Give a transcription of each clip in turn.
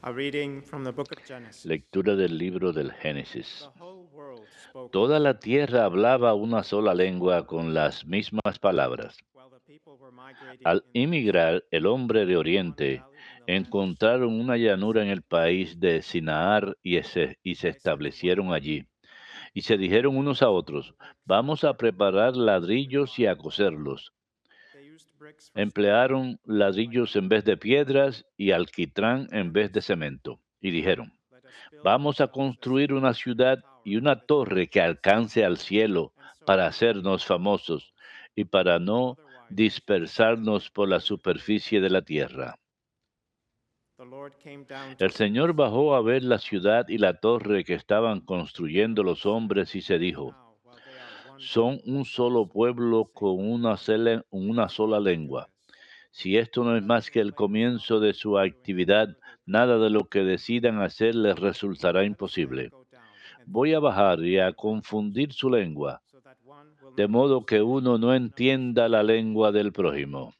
A reading from the book of Genesis. Lectura del libro del Génesis. The whole world spoke one Toda la language. tierra hablaba una sola lengua con las mismas palabras. While the people were migrating Al in the east, inmigrar el hombre de they found a Oriente, valley in the land of Shinar. encontraron una llanura en el país de Sinaar y se They said to one establecieron another, allí. Y se dijeron unos a "Let's build otros, bricks vamos a preparar for your ladrillos y a ark." coserlos. They used bricks for stone, Emplearon like ladrillos the en vez de foundation of the piedras city. y alquitrán en Then vez they de said, cemento. Y dijeron, "Come, let us build vamos a ourselves a construir city una and a ciudad tower y una with its torre que gates, alcance al cielo and so para we will be hacernos known to the famosos peoples. y para no Otherwise, dispersarnos por la superficie de la tierra. the Lord came down to El see Señor the city bajó a and ver the la tower. ciudad y la torre que estaban Then the construyendo Lord los said, hombres y se dijo, "Now, while they are one son people, un solo pueblo con una see sola how they do lengua. this. Si esto no es Let más them que el lay comienzo de traps su to actividad, ensnare their nada people. de lo que decidan hacer les resultará Let Seth imposible. go down and Voy a bajar y confuse a their language, confundir su lengua, so that one will de not modo que understand uno no another's entienda la language." lengua del prójimo.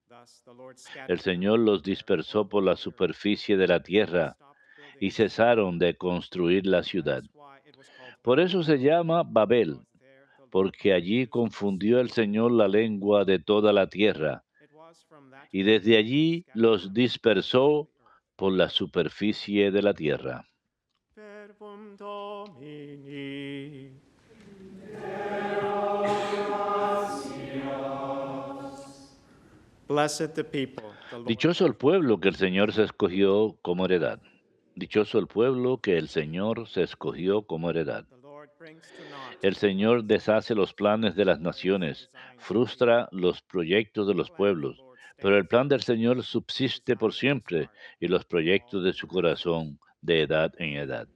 Thus the Lord El scattered them Señor los everywhere dispersó all por over la the earth, superficie de la and they tierra stopped building y the city. cesaron de construir la That ciudad. is why it was called Por eso se Babel, llama Babel, because there the Lord porque allí confused the confundió el speech. Señor la lengua de toda la tierra, It was from that y place desde that he allí scattered los them all over dispersó the earth. por la superficie de la tierra. Verbum Domini. Blessed the people the Lord Dichoso has el pueblo que el chosen Señor as se his escogió inheritance. como heredad. Dichoso el pueblo que el Señor se escogió como heredad. The Lord brings to naught El the Señor plans of the deshace los nations, planes de las declares the naciones, designs of the frustra peoples. los proyectos de The los plan of the pueblos, Lord pero el stands plan del forever, Señor the subsiste por designs of his siempre heart y los to proyectos all de su generations. corazón de edad en edad.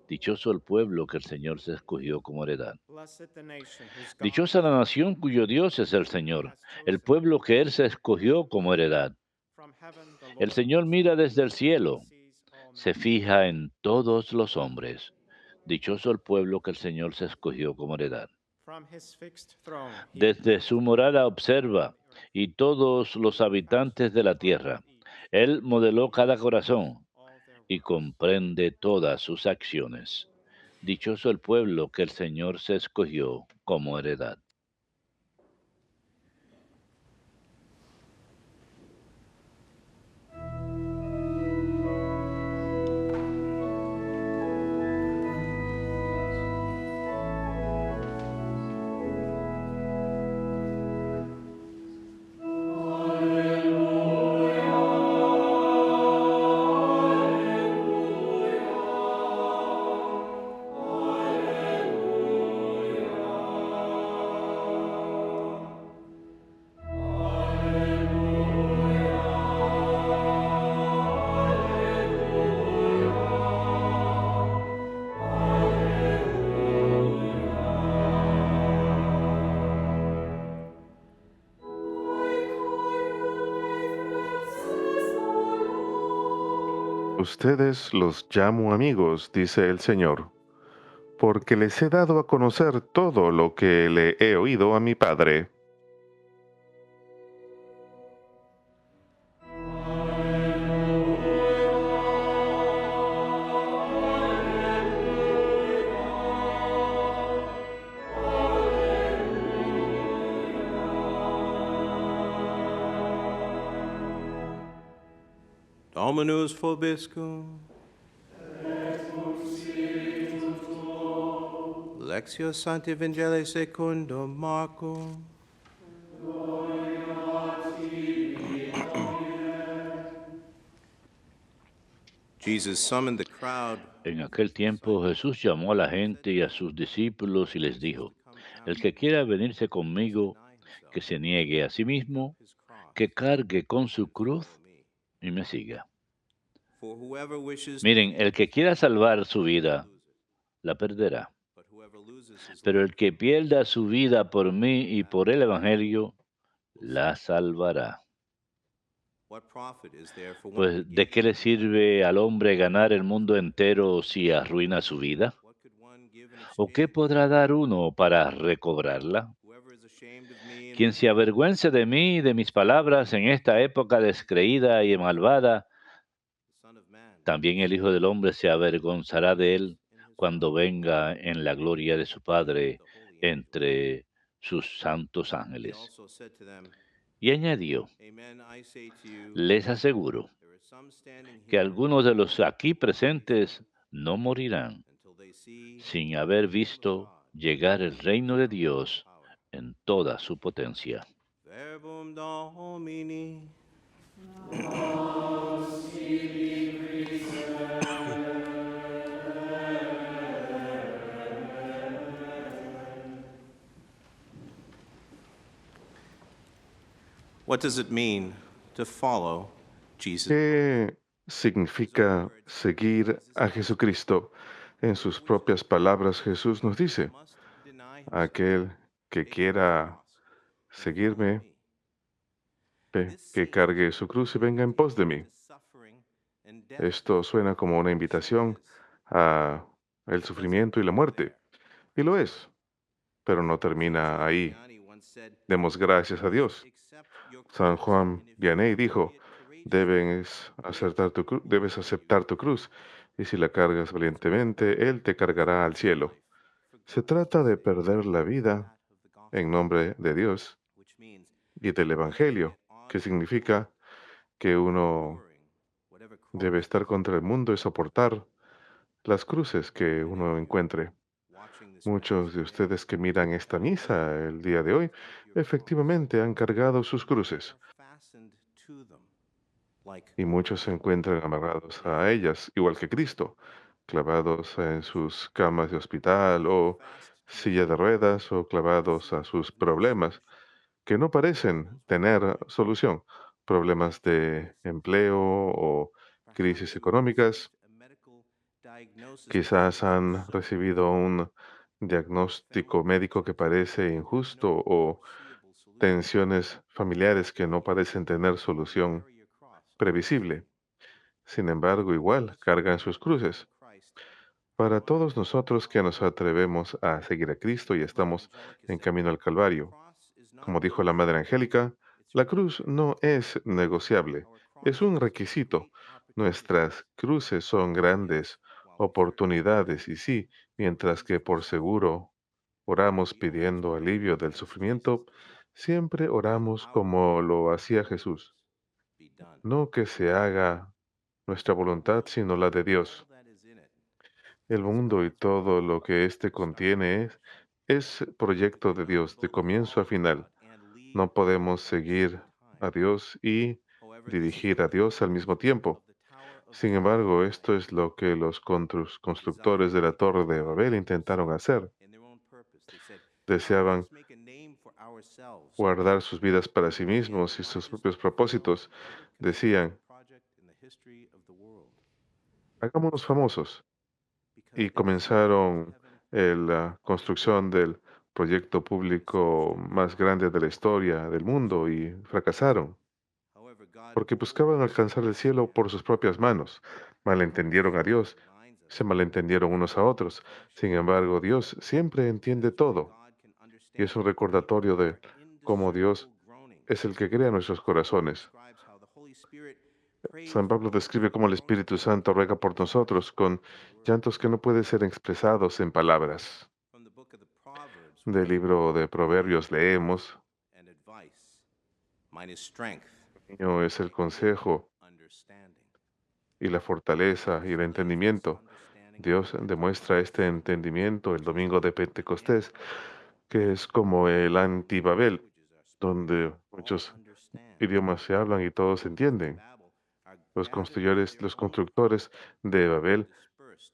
Dichoso el pueblo que el Señor se escogió como heredad. Blessed the nation whose God Dichosa is la the Lord, nación cuyo Dios es el whom he Señor, has el chosen pueblo to que Él se inherit the escogió como earth. heredad. From heaven the El Lord Señor looks mira down desde el and cielo, sees all se mankind. fija en todos los hombres. Dichoso el pueblo que el Señor se escogió como heredad. From his fixed throne he Desde beholds su the morada work of all observa, the earth. y todos los He habitantes fashioned de the la heart of tierra. each. Él modeló He cada discerns corazón all their y works. comprende todas sus acciones. Dichoso el pueblo que el Señor se escogió como heredad. Ustedes los llamo amigos, dice el Señor, porque les he dado a conocer todo lo que le he oído a mi Padre. Dominus vobiscum. Lectio Sancti Evangelii secundum Marcum. Jesus summoned the crowd. En aquel tiempo Jesús llamó a la gente y a sus discípulos y les dijo, el que quiera venirse conmigo, que se niegue a sí mismo, que cargue con su cruz y me siga. For whoever wishes to Miren, el save que his quiera life salvar su will vida, lose it. la perderá. But whoever loses his Pero life el que pierda su vida por mí y that por el life Evangelio, will la save. salvará. What profit is there for one to Pues, ¿de give qué his le life sirve al hombre and ganar el lose his mundo life? entero si arruina su vida? What could one give in ¿O qué exchange podrá for dar eternal life? uno para recobrarla? Whoever is ashamed of me and Quien my se words avergüence de mí y de mis before men, palabras en esta época descreída y malvada, the Son of Man También el Hijo del Hombre se avergonzará de él cuando venga en la gloria de su Padre entre sus santos He ángeles. also said to them, Y añadió, Amen, I say to you, les aseguro there are some standing que here algunos de los aquí who will not be presentes saved no morirán until they see sin haber the Lamb of visto God llegar el reino de come in Dios power. en toda su potencia. Verbum Domini. What does it mean to follow Jesus? ¿Qué significa seguir a Jesucristo? En sus propias palabras, Jesús nos dice, Must deny himself, aquel que take up his quiera cross, and follow seguirme, me. que This que saying cargue su cruz y venga en pos de mí. to suffering and death. Esto suena como una So it invitación is. a el It doesn't sufrimiento y la end muerte, there. y lo es, pero no St. termina John ahí. Vianney once said, Demos gracias "You a must Dios. accept your San cross, Juan and if you Vianney carry dijo, it courageously, debes aceptar tu cruz, y si la cargas valientemente, Él te cargará al cielo. Se trata de perder la vida en nombre de Dios which means y del Evangelio, que significa que uno enduring whatever debe cross estar contra el mundo y soportar las cruces que uno encuentre. watching this mass Muchos de today ustedes que miran esta misa el día de hoy, carried your cross. efectivamente han cargado sus cruces, Are fastened to them like y muchos se encuentran amarrados a ellas, igual que Cristo, clavados en sus camas de hospital o fast to your silla de ruedas o clavados a seem to sus have no problemas solution. que no parecen tener solución. Problemas de empleo o crisis Perhaps you have económicas. received a medical diagnosis that Quizás seems han uncertain, recibido un or a family diagnóstico médico que circumstance parece that has injusto no o foreseeable solution. tensiones familiares que no parecen tener You solución carry your cross previsible. Sin embargo, igual cargan sus cruces. Christ. Para todos nosotros que nos atrevemos a seguir a Cristo y As Mother estamos Angelica en said, camino al the Calvario, cross is not como dijo la Madre negotiable. Angélica, It's la cruz required. no es negociable, Our es un crosses are requisito. great opportunities Nuestras cruces to son know Him grandes while we serve. oportunidades y sí, mientras que por seguro oramos We always pidiendo pray alivio del as Jesus sufrimiento, did. siempre Let oramos our como will lo hacía Jesús. be done. No que se haga nuestra The voluntad, world sino la de and all Dios. that is in it El is mundo y God's todo plan lo que éste from start to contiene finish. es We proyecto de cannot Dios, de both comienzo a follow final. God and lead No God podemos at the seguir same time. a Dios y However, this is dirigir what a the Dios al mismo builders tiempo. of the Tower of Sin Babel embargo, esto tried es to do. lo que los They desired constructores to de la take their Torre de Babel lives intentaron hacer. in their own purpose. They said, Deseaban let's make a name for ourselves guardar sus vidas para sí and begin the mismos y sus largest propios failed propósitos. public construction Decían, project in the history of the world. hagámonos famosos. Because Y it seemed as if comenzaron heaven la already construcción del proyecto had a público solution más grande de la historia del mundo y fracasaron, However, God porque buscaban alcanzar el cielo por sus propias manos. Malentendieron a Dios, reminds us se malentendieron unos a otros. Sin compassion embargo, Dios siempre that entiende only todo God can y es understand un deep recordatorio de our cómo Dios indescribable groanings. es el que crea nuestros Paul corazones. describes how the Holy Spirit prays San Pablo for us describe with cómo el groanings Espíritu too Santo deep ruega por to nosotros express con in words. llantos que no pueden ser expresados en palabras. From the book of the Proverbs we Del read, libro de "The way of Proverbios the wise leemos, and advice, mine is strength, niño es el I give consejo understanding." y la God fortaleza y el displays this entendimiento. understanding at Dios demuestra Pentecost, este entendimiento el which is domingo de the Pentecostés, anti-Babel, que es como el where many anti-Babel, languages are spoken donde and all muchos understand. idiomas se hablan y todos se The builders of entienden. Babel are gathered into their Los own constructores de and Babel dispersed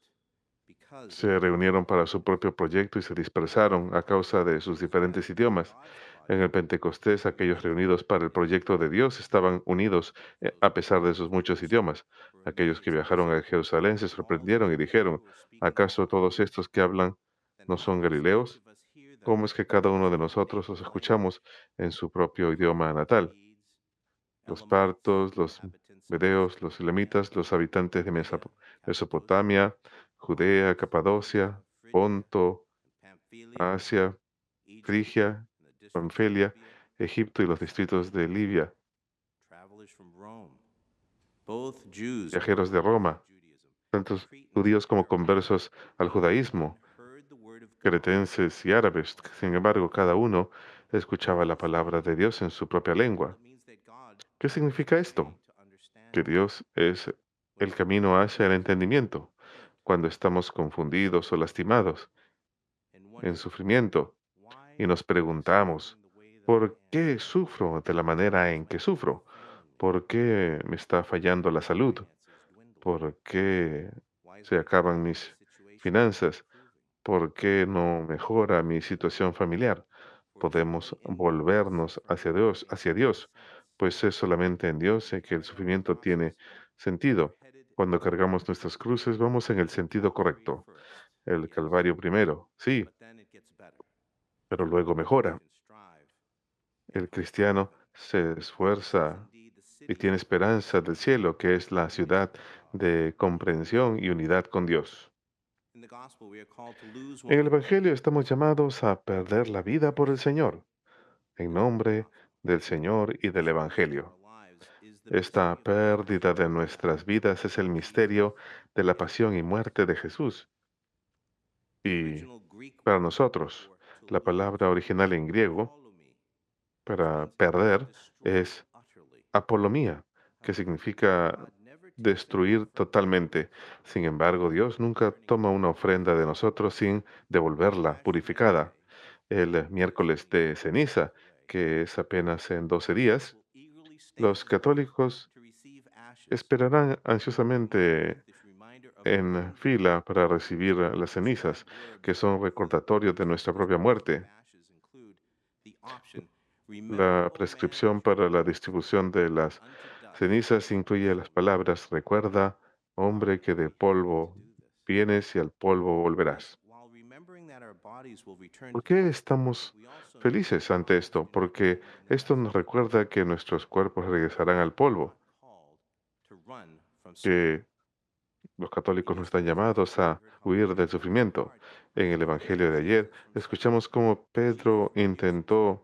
because of se their reunieron para different su propio proyecto y se dispersaron a causa de sus diferentes idiomas. God's En el project. Pentecostés, aquellos reunidos para el proyecto de Dios estaban unidos a pesar de sus muchos idiomas. Were Aquellos que amazed and viajaron said, a Jerusalén se all these sorprendieron y people dijeron, who are speaking our ¿acaso todos language, estos que hablan then no son how does each galileos? of us hear them ¿Cómo es que cada in uno his de own nosotros native los language? escuchamos en su propio idioma natal? Medes, Los Elamites, partos, los inhabitants of medeos, los Mesopotamia, elamitas, los habitantes de Judea, Cappadocia, Mesopotamia, Judea, Pontus, Capadocia, Phrygia, Ponto, and Pamphylia, Asia, Egypt, Frigia, and the districts of Panfilia, Libya, Egipto y los and distritos Cyrene, de Libia, travelers from Rome, both Jews and viajeros de converts Roma, to Judaism. tantos judíos como conversos al judaísmo, cretenses y árabes. Sin embargo, cada uno escuchaba la palabra de Dios en su propia lengua. ¿Qué significa esto? Que Dios es el camino hacia el entendimiento. Cuando estamos confundidos o lastimados, en sufrimiento, y nos preguntamos, ¿por qué sufro de la manera en que sufro? ¿Por qué me está fallando la salud? ¿Por qué se acaban mis finanzas? ¿Por qué no mejora mi situación familiar? Podemos volvernos hacia Dios, pues es solamente en Dios en que el sufrimiento tiene sentido. Cuando cargamos nuestras cruces, vamos en el sentido correcto. El Calvario primero, sí, pero luego mejora. El cristiano se esfuerza y tiene esperanza del cielo, que es la ciudad de comprensión y unidad con Dios. En el Evangelio estamos llamados a perder la vida por el Señor, en nombre del Señor y del Evangelio. Esta pérdida de nuestras vidas es el misterio de la pasión y muerte de Jesús. Y para nosotros, la palabra original en griego para perder es apolomía, que significa destruir totalmente. Sin embargo, Dios nunca toma una ofrenda de nosotros sin devolverla purificada. El miércoles de ceniza, que es apenas en 12 días, los católicos esperarán ansiosamente en fila para recibir las cenizas, que son recordatorios de nuestra propia muerte. La prescripción para la distribución de las cenizas incluye las palabras: recuerda, hombre, que de polvo vienes y al polvo volverás. ¿Por qué estamos felices ante esto? Porque esto nos recuerda que nuestros cuerpos regresarán al polvo, que los católicos no están llamados a huir del sufrimiento. En el Evangelio de ayer escuchamos cómo Pedro intentó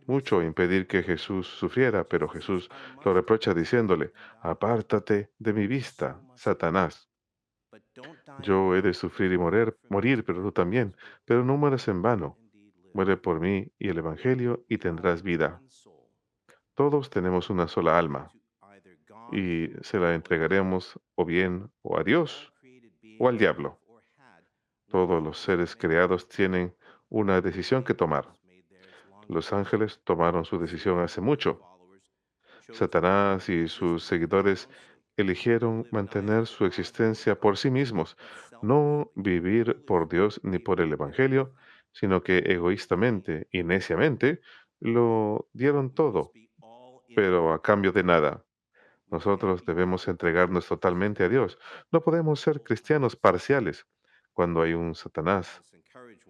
mucho impedir que Jesús sufriera, pero Jesús lo reprocha diciéndole: apártate de mi vista, Satanás. Yo he de sufrir y morir, pero tú también. Pero no mueras en vano. Muere por mí y el Evangelio y tendrás vida. Todos tenemos una sola alma y se la entregaremos o bien o a Dios o al diablo. Todos los seres creados tienen una decisión que tomar. Los ángeles tomaron su decisión hace mucho. Satanás y sus seguidores eligieron mantener su existencia por sí mismos, no vivir por Dios ni por el Evangelio, sino que egoístamente y neciamente lo dieron todo, pero a cambio de nada. Nosotros debemos entregarnos totalmente a Dios. No podemos ser cristianos parciales cuando hay un Satanás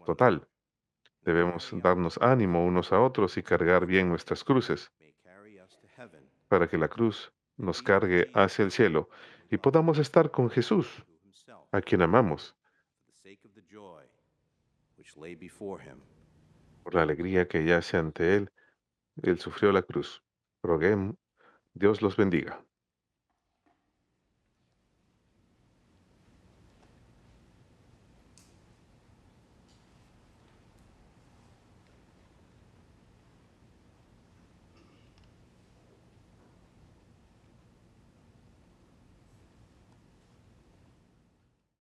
total. Debemos darnos ánimo unos a otros y cargar bien nuestras cruces, para que la cruz nos cargue hacia el cielo y podamos estar con Jesús, a quien amamos, por la alegría que yace ante él. Él sufrió la cruz. Roguemos, Dios los bendiga.